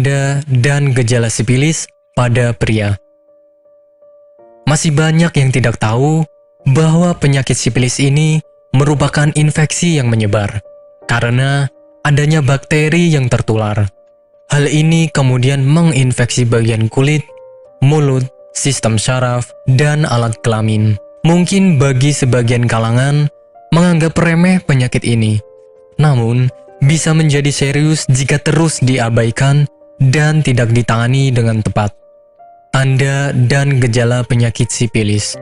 tanda dan gejala sifilis pada pria. Masih banyak yang tidak tahu bahwa penyakit sifilis ini merupakan infeksi yang menyebar karena adanya bakteri yang tertular. Hal ini kemudian menginfeksi bagian kulit, mulut, sistem syaraf, dan alat kelamin. Mungkin bagi sebagian kalangan menganggap remeh penyakit ini, namun bisa menjadi serius jika terus diabaikan dan tidak ditangani dengan tepat. Tanda dan gejala penyakit sifilis.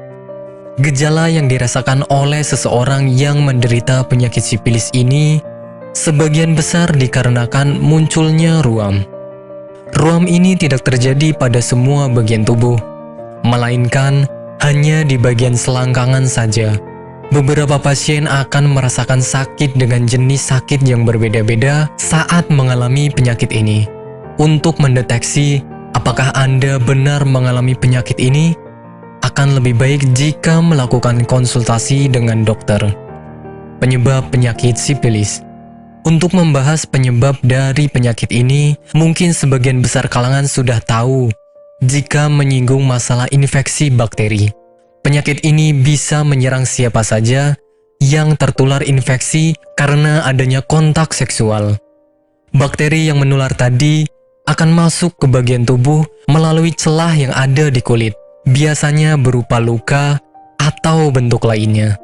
Gejala yang dirasakan oleh seseorang yang menderita penyakit sifilis ini sebagian besar dikarenakan munculnya ruam. Ruam ini tidak terjadi pada semua bagian tubuh, melainkan hanya di bagian selangkangan saja. Beberapa pasien akan merasakan sakit dengan jenis sakit yang berbeda-beda saat mengalami penyakit ini. Untuk mendeteksi apakah Anda benar mengalami penyakit ini, akan lebih baik jika melakukan konsultasi dengan dokter. Penyebab penyakit sifilis. Untuk membahas penyebab dari penyakit ini, mungkin sebagian besar kalangan sudah tahu jika menyinggung masalah infeksi bakteri. Penyakit ini bisa menyerang siapa saja yang tertular infeksi karena adanya kontak seksual. Bakteri yang menular tadi akan masuk ke bagian tubuh melalui celah yang ada di kulit, biasanya berupa luka atau bentuk lainnya.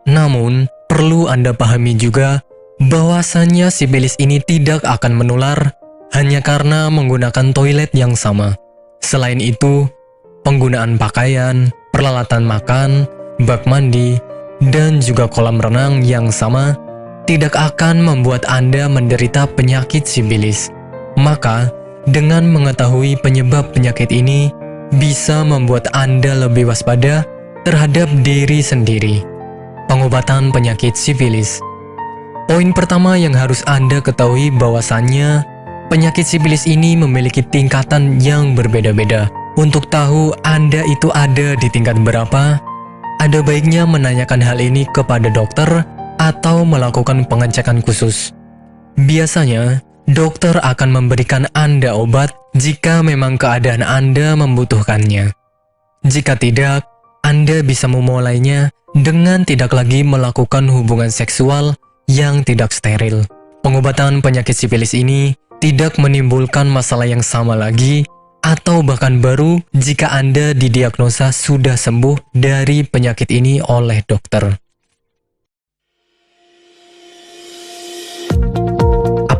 Namun, perlu Anda pahami juga bahwasannya sifilis ini tidak akan menular hanya karena menggunakan toilet yang sama. Selain itu, penggunaan pakaian, peralatan makan, bak mandi, dan juga kolam renang yang sama tidak akan membuat Anda menderita penyakit sifilis. Maka, dengan mengetahui penyebab penyakit ini, bisa membuat Anda lebih waspada terhadap diri sendiri. Pengobatan penyakit sifilis. Poin pertama yang harus Anda ketahui bahwasannya, penyakit sifilis ini memiliki tingkatan yang berbeda-beda. Untuk tahu Anda itu ada di tingkat berapa, ada baiknya menanyakan hal ini kepada dokter atau melakukan pengecekan khusus. Biasanya, dokter akan memberikan Anda obat jika memang keadaan Anda membutuhkannya. Jika tidak, Anda bisa memulainya dengan tidak lagi melakukan hubungan seksual yang tidak steril. Pengobatan penyakit sifilis ini tidak menimbulkan masalah yang sama lagi atau bahkan baru jika Anda didiagnosa sudah sembuh dari penyakit ini oleh dokter.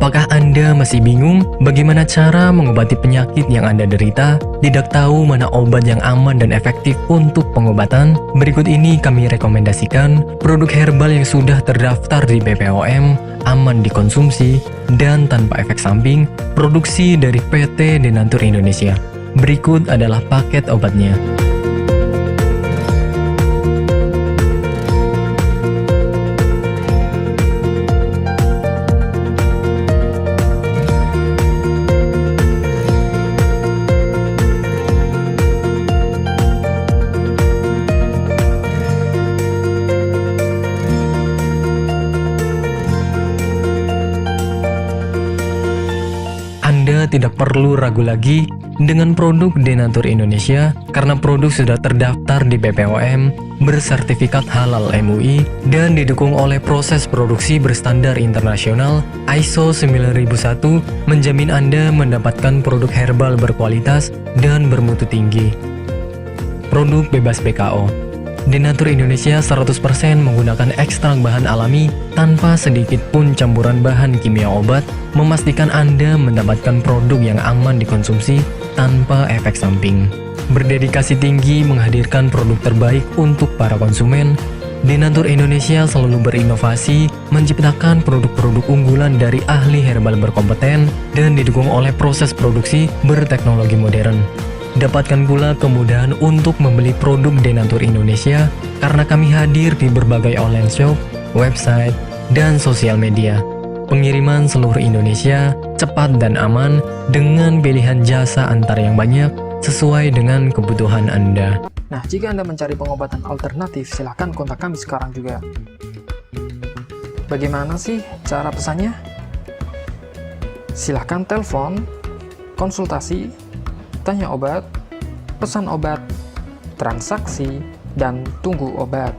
Apakah Anda masih bingung bagaimana cara mengobati penyakit yang Anda derita? Tidak tahu mana obat yang aman dan efektif untuk pengobatan? Berikut ini kami rekomendasikan produk herbal yang sudah terdaftar di BPOM, aman dikonsumsi, dan tanpa efek samping, produksi dari PT Denatur Indonesia. Berikut adalah paket obatnya. Anda tidak perlu ragu lagi dengan produk Denatur Indonesia karena produk sudah terdaftar di BPOM, bersertifikat halal MUI, dan didukung oleh proses produksi berstandar internasional ISO 9001, menjamin Anda mendapatkan produk herbal berkualitas dan bermutu tinggi. Produk bebas BKO. Denatur Indonesia 100% menggunakan ekstrak bahan alami tanpa sedikit pun campuran bahan kimia obat, memastikan Anda mendapatkan produk yang aman dikonsumsi tanpa efek samping. Berdedikasi tinggi menghadirkan produk terbaik untuk para konsumen, Denatur Indonesia selalu berinovasi, menciptakan produk-produk unggulan dari ahli herbal berkompeten dan didukung oleh proses produksi berteknologi modern. Dapatkan pula kemudahan untuk membeli produk Denatur Indonesia karena kami hadir di berbagai online shop, website, dan sosial media. Pengiriman seluruh Indonesia cepat dan aman dengan pilihan jasa antar yang banyak sesuai dengan kebutuhan Anda. Nah, jika Anda mencari pengobatan alternatif, silahkan kontak kami sekarang juga. Bagaimana sih cara pesannya? Silahkan telepon konsultasi, tanya obat, pesan obat, transaksi, dan tunggu obat.